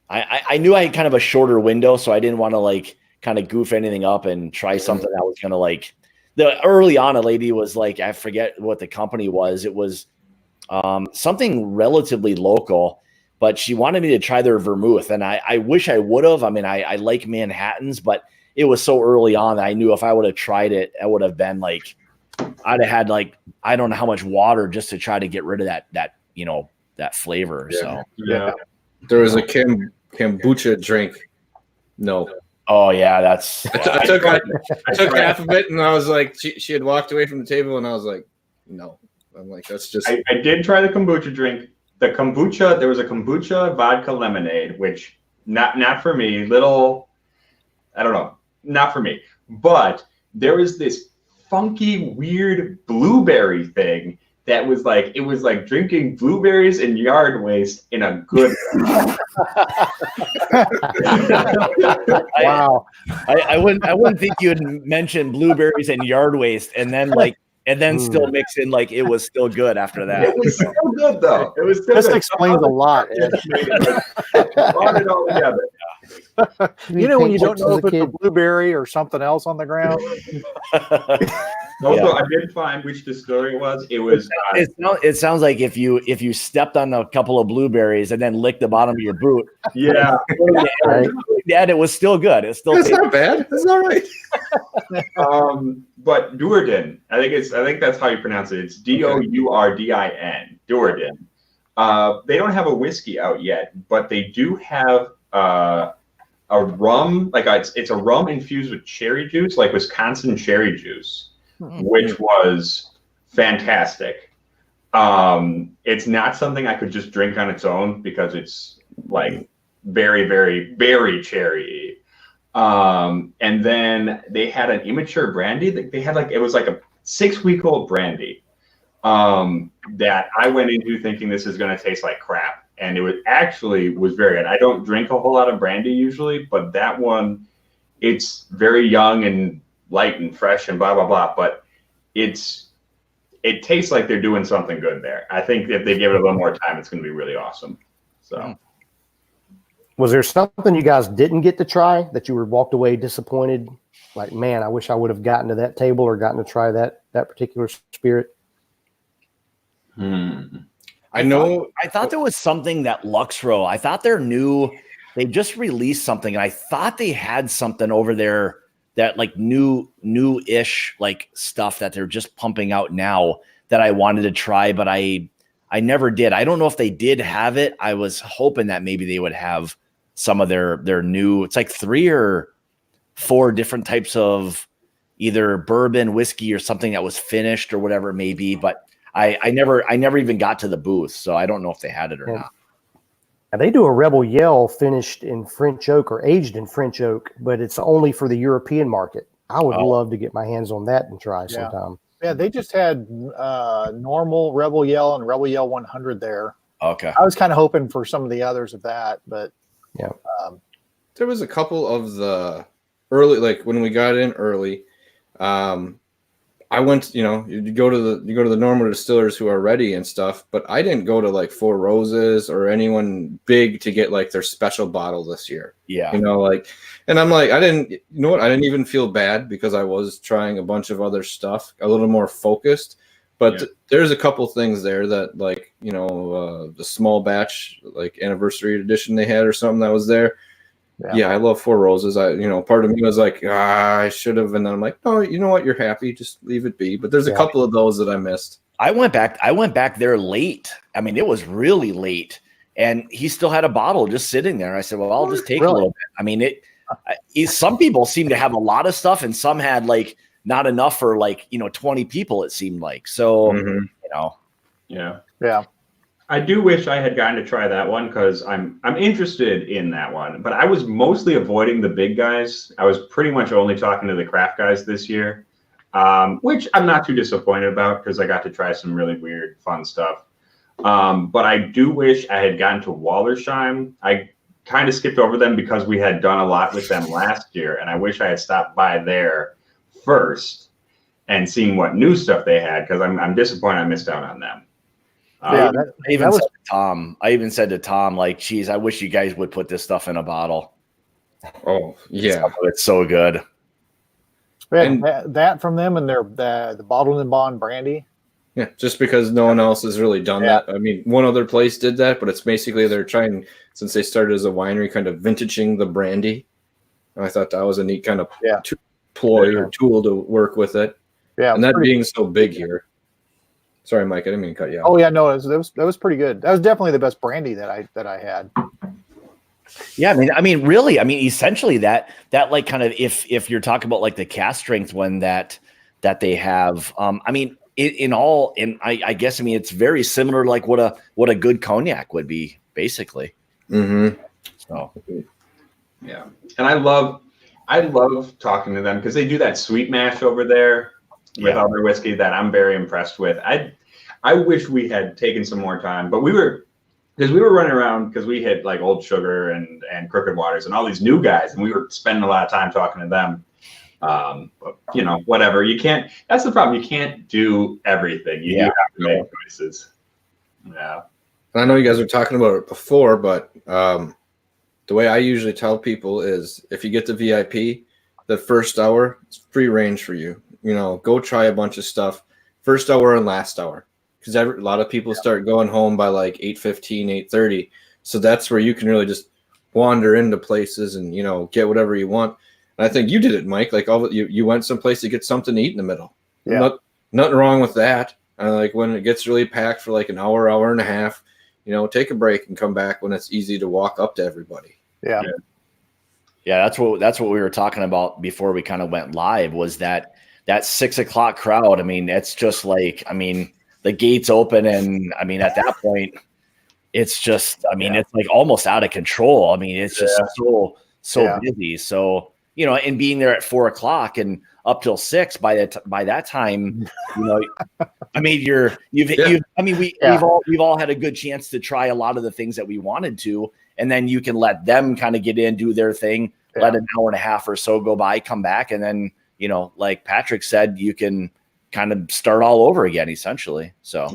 I knew I had kind of a shorter window, so I didn't want to like kind of goof anything up and try something that was gonna like. The early on, a lady was like, I forget what the company was. It was something relatively local. But she wanted me to try their vermouth, and I wish I would have. I mean, I like Manhattans, but it was so early on that I knew if I would have tried it, it would have been like I'd have had like I don't know how much water just to try to get rid of that flavor. Yeah. So there was a kombucha drink. No. Oh yeah, that's. I took half of it, and I was like, she had walked away from the table, and I was like, no. I'm like, that's just. I did try the kombucha drink. The kombucha, there was a kombucha vodka lemonade, which not for me. I don't know, not for me. But there was this funky, weird blueberry thing that was like it was like drinking blueberries and yard waste in a good way. Wow. I wouldn't think you'd mention blueberries and yard waste and then like and then still mix in like it was still good after that. It was still good though. It was still This good. explains a lot. Ed. Brought it all together. You know when you don't know as if a it's a kid. blueberry or something else on the ground. Also, I did find which distillery it was. It was. It sounds like if you stepped on a couple of blueberries and then licked the bottom of your boot, Yeah. Right. Dad, it was still good. It's still That's not bad. That's all right. But Dourdin, I think that's how you pronounce it. It's Dourdin. Dourdin. They don't have a whiskey out yet, but they do have a rum. Like it's a rum infused with cherry juice, like Wisconsin cherry juice, which was fantastic. It's not something I could just drink on its own because it's like very, very, very cherry. And then they had an immature brandy. They had it was like a 6-week-old brandy that I went into thinking this is going to taste like crap. And it was very good. I don't drink a whole lot of brandy usually, but that one, it's very young and light and fresh and blah, blah, blah. But it tastes like they're doing something good there. I think if they give it a little more time, it's going to be really awesome. So. Was there something you guys didn't get to try that you were walked away disappointed? Like, man, I wish I would have gotten to that table or gotten to try that particular spirit. I know. I thought there was something that Luxro. I thought they just released something, and I thought they had something over there that like new-ish like stuff that they're just pumping out now that I wanted to try, but I never did. I don't know if they did have it. I was hoping that maybe they would have some of their new. It's like 3 or 4 different types of either bourbon, whiskey, or something that was finished or whatever it may be, but. I never even got to the booth, so I don't know if they had it or not. And they do a Rebel Yell finished in French oak or aged in French oak, but it's only for the European market. I would love to get my hands on that and try sometime. Yeah, they just had normal Rebel Yell and Rebel Yell 100 there. Okay. I was kind of hoping for some of the others of that, but yeah. There was a couple of the early, like when we got in early, I went, you go to the normal distillers who are ready and stuff, but I didn't go to like Four Roses or anyone big to get like their special bottle this year. Yeah. And I'm like, I didn't even feel bad because I was trying a bunch of other stuff, a little more focused, but there's a couple things there that like, the small batch, like anniversary edition they had or something that was there. Yeah, I love Four Roses. Part of me was like, I should have, and then I'm like, no, you know what? You're happy, just leave it be. But there's a couple of those that I missed. I went back there late. I mean, it was really late, and he still had a bottle just sitting there. I said, well, I'll just take a little bit. I mean, some people seem to have a lot of stuff, and some had like not enough for like 20 people. It seemed like so. Yeah. I do wish I had gotten to try that one because I'm interested in that one, but I was mostly avoiding the big guys. I was pretty much only talking to the craft guys this year, which I'm not too disappointed about because I got to try some really weird, fun stuff. But I do wish I had gotten to Wallersheim. I kind of skipped over them because we had done a lot with them last year, and I wish I had stopped by there first and seen what new stuff they had because I'm disappointed I missed out on them. I even said to Tom, like, geez, I wish you guys would put this stuff in a bottle. Oh, yeah. It's so good. We had that from them and the bottled and bond brandy. Yeah, just because no one else has really done that. I mean, one other place did that, but it's basically they're trying, since they started as a winery, kind of vintaging the brandy. And I thought that was a neat kind of ploy or tool to work with it. Yeah, and that being so big here. Sorry, Mike, I didn't mean to cut you off. Oh yeah, no, that was pretty good. That was definitely the best brandy that I had. Yeah, really, essentially that like kind of if you're talking about like the cask strength one that they have, I guess it's very similar to like what a good cognac would be, basically. Mm-hmm. So yeah, and I love talking to them because they do that sweet mash over there with other whiskey that I'm very impressed with. I wish we had taken some more time, but we were running around because we had like Old Sugar and Crooked Waters and all these new guys, and we were spending a lot of time talking to them. But, you know, whatever. You can't. That's the problem. You can't do everything. You do have to make choices. Yeah. And I know you guys were talking about it before, but the way I usually tell people is if you get the VIP, the first hour, it's free range for you. You know, go try a bunch of stuff. First hour and last hour. Because a lot of people start going home by like 8:15, 8:30. So that's where you can really just wander into places and, you know, get whatever you want. And I think you did it, Mike. Like you went someplace to get something to eat in the middle. Yeah. Nothing wrong with that. Like when it gets really packed for like an hour, hour and a half, you know, take a break and come back when it's easy to walk up to everybody. Yeah. Yeah, that's what we were talking about before we kind of went live, was that 6 o'clock crowd. I mean, it's just like, I mean, the gates open, and I mean, at that point, it's just, I mean, it's like almost out of control. I mean, it's just so busy. So, you know, and being there at 4 o'clock and up till 6 by that time, you know, I mean, we've all had a good chance to try a lot of the things that we wanted to, and then you can let them kind of get in, do their thing, let an hour and a half or so go by, come back, and then, you know, like Patrick said, you can kind of start all over again, essentially. So,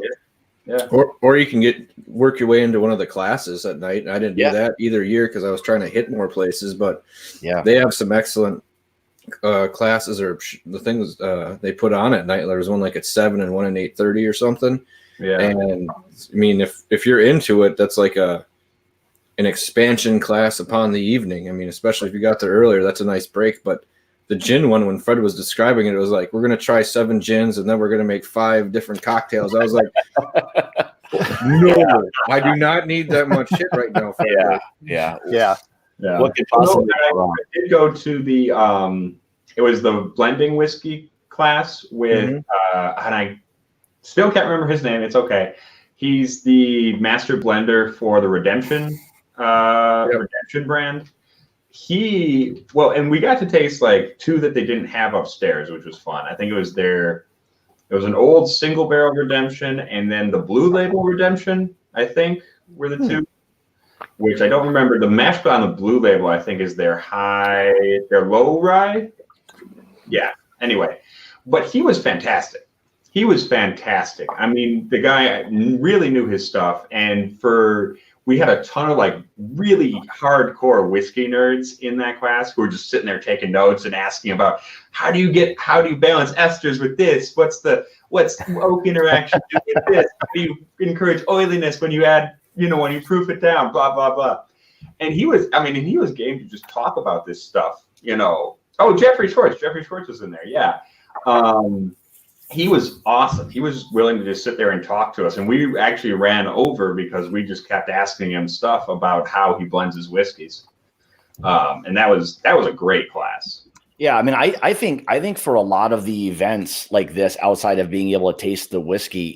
or you can work your way into one of the classes at night. I didn't do that either year because I was trying to hit more places, but they have some excellent classes or the things they put on at night. There was one like at 7 and one at 8:30 or something. Yeah, and I mean, if you're into it, that's like an expansion class upon the evening. I mean, especially if you got there earlier, that's a nice break. But the gin one, when Fred was describing it, it was like, we're going to try 7 gins and then we're going to make 5 different cocktails. I was like, no, I do not need that much shit right now. Fred. Yeah. What could possibly go wrong? I did go to the, it was the blending whiskey class with, and I still can't remember his name. It's okay. He's the master blender for the Redemption brand. And we got to taste like 2 that they didn't have upstairs, which was fun. I think it was an old single barrel Redemption, and then the Blue Label Redemption, I think, were the 2, which I don't remember. The mash bill on the Blue Label, I think, is their low rye. Yeah. Anyway, but he was fantastic. I mean, the guy really knew his stuff, and we had a ton of like really hardcore whiskey nerds in that class who were just sitting there taking notes and asking about how do you balance esters with this? What's oak interaction do with this? How do you encourage oiliness when you add, when you proof it down, blah, blah, blah. And he was game to just talk about this stuff, Oh, Jeffrey Schwartz was in there. Yeah. He was awesome. He was willing to just sit there and talk to us. And we actually ran over because we just kept asking him stuff about how he blends his whiskeys. And that was a great class. Yeah. I mean, I think for a lot of the events like this, outside of being able to taste the whiskey,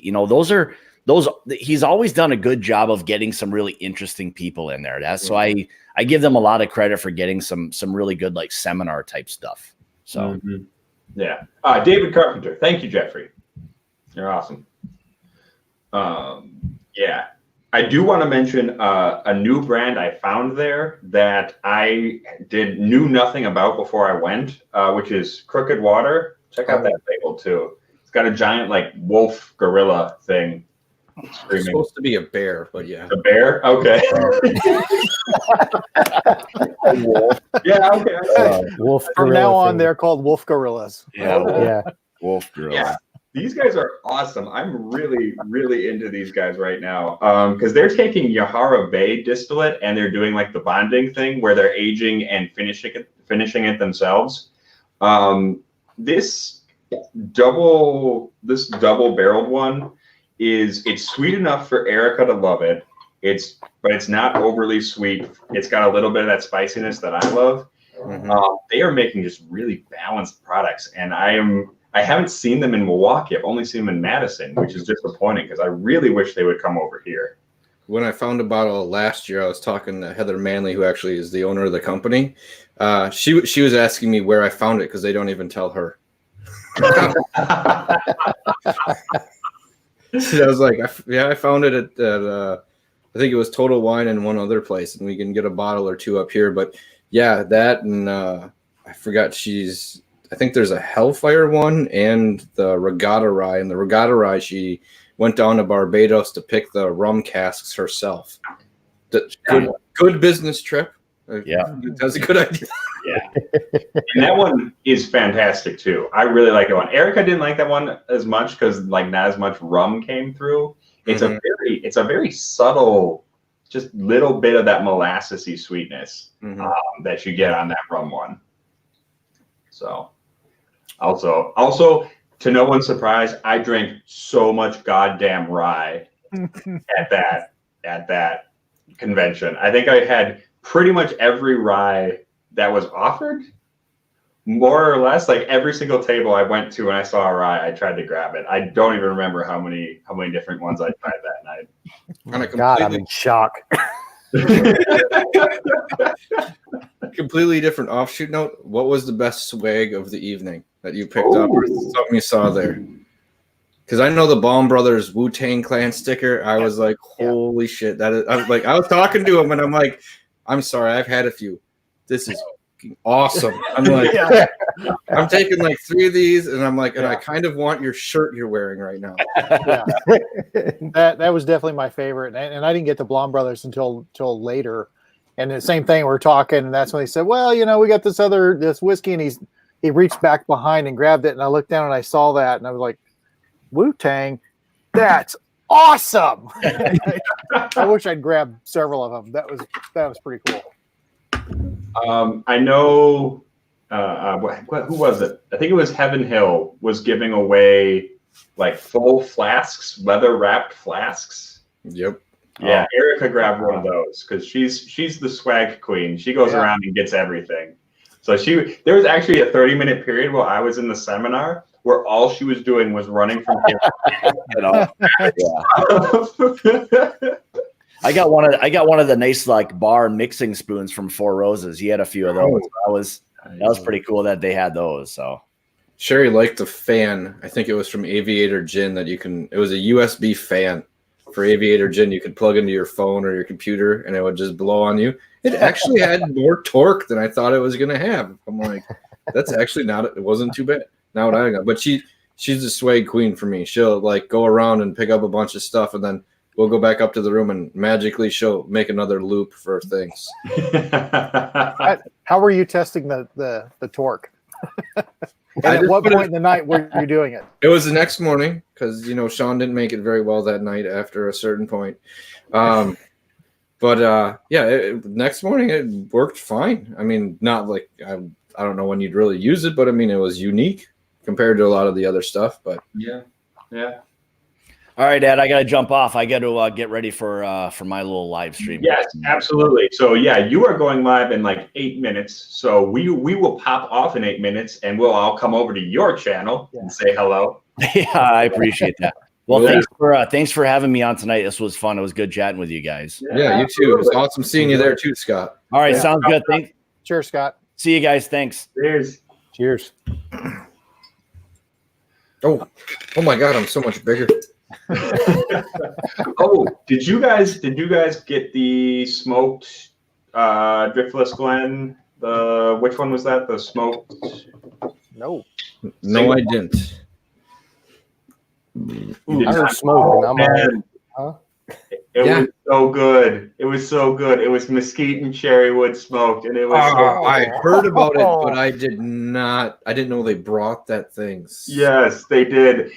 he's always done a good job of getting some really interesting people in there. So I give them a lot of credit for getting some really good, like, seminar type stuff. So, Yeah. David Carpenter. Thank you, Jeffrey. You're awesome. Yeah. I do want to mention a new brand I found there that I knew nothing about before I went, which is Crooked Water. Check out that label too. It's got a giant like wolf gorilla thing. It's supposed to be a bear, but yeah. A bear? Okay. Wolf. Yeah, okay. Wolf From now on, they're called wolf gorillas. Yeah. Wolf gorilla. Yeah. These guys are awesome. I'm really, really into these guys right now because they're taking Yahara Bay distillate and they're doing like the bonding thing where they're aging and finishing it themselves. This double barreled one it's sweet enough for Erica to love it. But it's not overly sweet. It's got a little bit of that spiciness that I love. They are making just really balanced products, and I haven't seen them in Milwaukee. I've only seen them in Madison, which is disappointing because I really wish they would come over here. When I found a bottle last year, I was talking to Heather Manley, who actually is the owner of the company. She was asking me where I found it because they don't even tell her. So I was like, I found it at I think it was Total Wine and one other place, and we can get a bottle or 2 up here. But yeah, that and I forgot she's I think there's a Hellfire one and the Regatta Rye. And the Regatta Rye, she went down to Barbados to pick the rum casks herself. Good business trip. Yeah, that's a good idea. Yeah, and that one is fantastic too. I really like that one. Erica didn't like that one as much because like not as much rum came through. It's a very subtle, just little bit of that molassesy sweetness that you get on that rum one. So, also to no one's surprise, I drank so much goddamn rye at that convention. I think I had pretty much every rye that was offered, more or less. Like every single table I went to and I saw a rye, I tried to grab it. I don't even remember how many different ones I tried that night. God, I'm in shock. Completely different offshoot note. What was the best swag of the evening that you picked up or something you saw there? Because I know the Baum Brothers Wu-Tang Clan sticker. I was like, holy shit. That is, I was talking to him and I'm like, I'm sorry, I've had a few. This is awesome. I'm like, I'm taking like 3 of these and I'm like, and I kind of want your shirt you're wearing right now. That was definitely my favorite. And I didn't get the Blom Brothers until later. And the same thing, we're talking, and that's when they said, well, we got this whiskey, and he reached back behind and grabbed it, and I looked down and I saw that, and I was like, Wu-Tang, that's awesome. I wish I'd grabbed several of them. That was pretty cool. I know who was it? I think it was Heaven Hill was giving away like full flasks, leather wrapped flasks. Yep. Yeah, Erica grabbed one of those because she's the swag queen. She goes around and gets everything. So there was actually a 30-minute period while I was in the seminar where all she was doing was running from here. I got one of the nice like bar mixing spoons from Four Roses. He had a few of those. That was pretty cool that they had those. So Sherry liked the fan. I think it was from Aviator Gin it was a USB fan for Aviator Gin. You could plug into your phone or your computer and it would just blow on you. It actually had more torque than I thought it was going to have. I'm like, that's actually it wasn't too bad. Not what I got. But she's a swag queen for me. She'll like go around and pick up a bunch of stuff and then we'll go back up to the room and magically she'll make another loop for things. How were you testing the torque? And at what point in the night were you doing it? It was the next morning because, Sean didn't make it very well that night after a certain point. Next morning it worked fine. I mean, not like I don't know when you'd really use it, but I mean, it was unique compared to a lot of the other stuff. But yeah. All right, Dad, I got to jump off. I got to get ready for my little live stream. Yes, absolutely. So you are going live in like 8 minutes. So we will pop off in 8 minutes, and we'll all come over to your channel and say hello. Yeah, I appreciate that. Well, thanks for having me on tonight. This was fun. It was good chatting with you guys. Yeah, you too. It was awesome seeing you there too, Scott. All right, sounds good. Thanks. Cheers, Scott. See you guys. Thanks. Cheers. Oh my God, I'm so much bigger. Did you guys get the smoked Driftless Glen? Which one was that? The smoked? No, I didn't. I heard smoke, and I'm like, huh? It was so good. It was so good. It was mesquite and cherry wood smoked, and it was. I heard about it, but I didn't know they brought that thing. Yes, they did.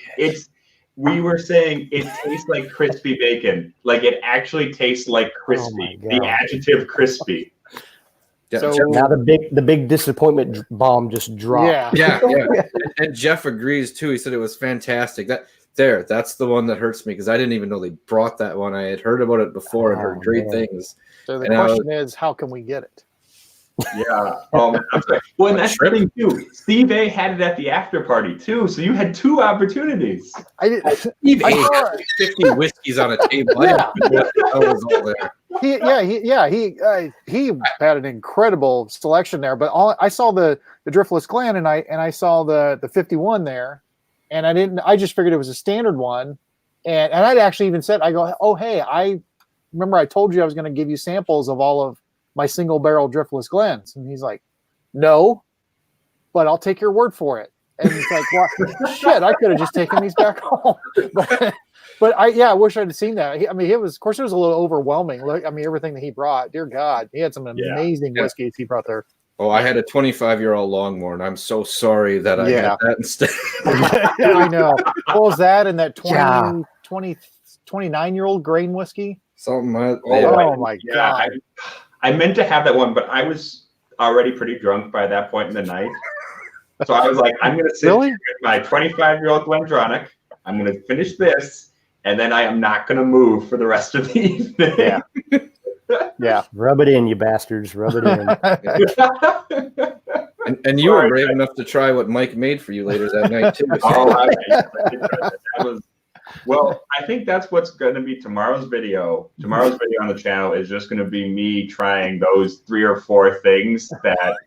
We were saying it tastes like crispy bacon. Like it actually tastes like crispy. The adjective crispy. So now the big disappointment bomb just dropped. Yeah. And Jeff agrees too. He said it was fantastic. That's the one that hurts me because I didn't even know they brought that one. I had heard about it before and heard great things. So the question is, how can we get it? Yeah. I'm sorry. Well, and that's the thing too. Steve A had it at the after party too, so you had 2 opportunities. Steve A 50 whiskeys on a table. I was all there. He had an incredible selection there. But I saw the Driftless Glen and I saw the 51 there, and I just figured it was a standard one, and I'd actually even said, I go, oh hey, I remember I told you I was going to give you samples of all of my single barrel Driftless Glens, and he's like, no, but I'll take your word for it. And it's like, well, shit, I could have just taken these back home. But I wish I'd seen that. I mean, of course, it was a little overwhelming. Like, I mean, everything that he brought, dear God, he had some amazing whiskeys he brought there. Oh, I had a 25-year-old Longmore, and I'm so sorry that I had that instead. I know. What was that? And that 29-year-old grain whiskey? Something. Oh my God. I meant to have that one, but I was already pretty drunk by that point in the night. So I was like, I'm going to sit here with my 25-year-old Glendronach. I'm going to finish this, and then I am not going to move for the rest of the evening. Yeah. Yeah. Rub it in, you bastards. Rub it in. and you were brave enough to try what Mike made for you later that night, too. Well, I think that's what's going to be tomorrow's video. Tomorrow's video on the channel is just going to be me trying those 3 or 4 things that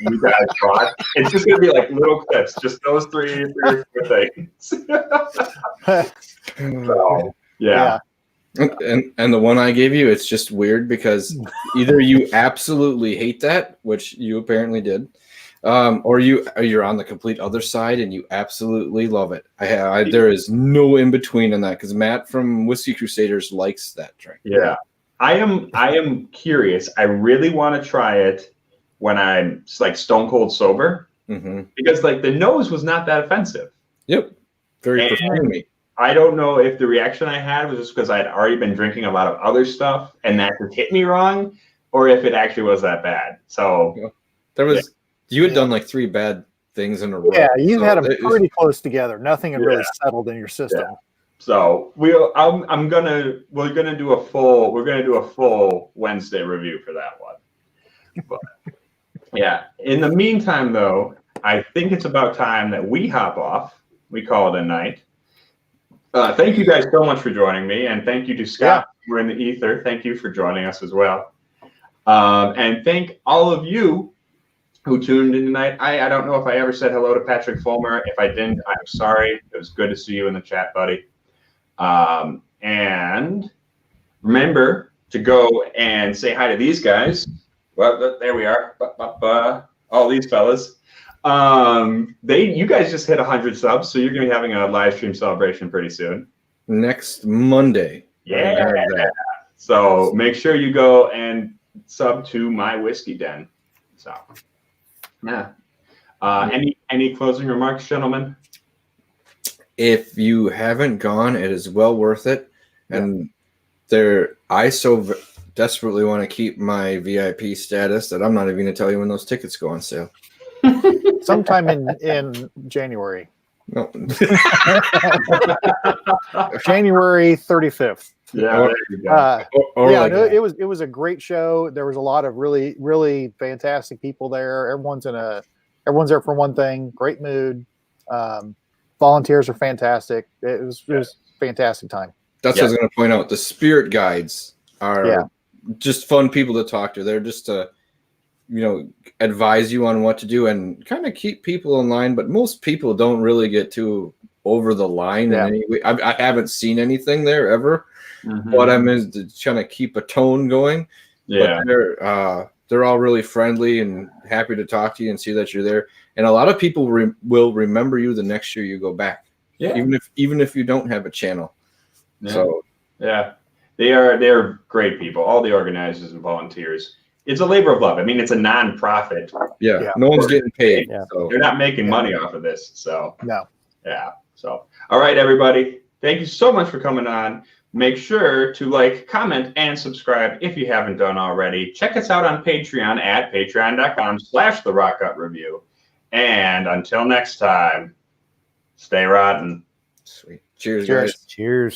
you guys brought. It's just going to be like little clips, just those 3 or 4 things. So, yeah. And the one I gave you, it's just weird because either you absolutely hate that, which you apparently did, or you're on the complete other side and you absolutely love it. There is no in between on that because Matt from Whiskey Crusaders likes that drink. Yeah, I am curious. I really want to try it when I'm like stone cold sober, because like the nose was not that offensive. Yep, very perfumey. I don't know if the reaction I had was just because I had already been drinking a lot of other stuff and that just hit me wrong, or if it actually was that bad. So there was you had done like 3 bad things in a row. Yeah, you had them pretty close together. Nothing had really settled in your system. Yeah. So we're gonna do a full Wednesday review for that one. But yeah, in the meantime though, I think it's about time that we hop off. We call it a night. Thank you guys so much for joining me, and thank you to Scott. We're in the ether. Thank you for joining us as well, and thank all of you who tuned in tonight. I don't know if I ever said hello to Patrick Fulmer. If I didn't, I'm sorry. It was good to see you in the chat, buddy. And remember to go and say hi to these guys. Well, there we are. All these fellas. You guys just hit 100 subs, so you're gonna be having a live stream celebration pretty soon. Next Monday. Yeah. So make sure you go and sub to my whiskey den. So yeah. Any closing remarks, gentlemen? If you haven't gone, it is well worth it. And I so desperately want to keep my VIP status that I'm not even going to tell you when those tickets go on sale. Sometime in January. No. January 35th. Yeah. It was a great show. There was a lot of really, really fantastic people there. Everyone's there for one thing. Great mood. Volunteers are fantastic. It was fantastic time. That's what I was going to point out. The spirit guides are just fun people to talk to. They're just to, advise you on what to do and kind of keep people in line. But most people don't really get too over the line in any way. I haven't seen anything there ever. But I'm trying to keep a tone going. Yeah, but they're all really friendly and happy to talk to you and see that you're there. And a lot of people will remember you the next year you go back. Yeah, even if you don't have a channel. Yeah. So they're great people. All the organizers and volunteers. It's a labor of love. I mean, it's a non-profit. Yeah. No one's getting paid. Yeah. So they're not making money off of this. So no. Yeah. So all right, everybody. Thank you so much for coming on. Make sure to like, comment, and subscribe if you haven't done already. Check us out on Patreon at patreon.com/therockutreview. And until next time, stay rotten. Sweet. Cheers, Cheers. guys. Cheers.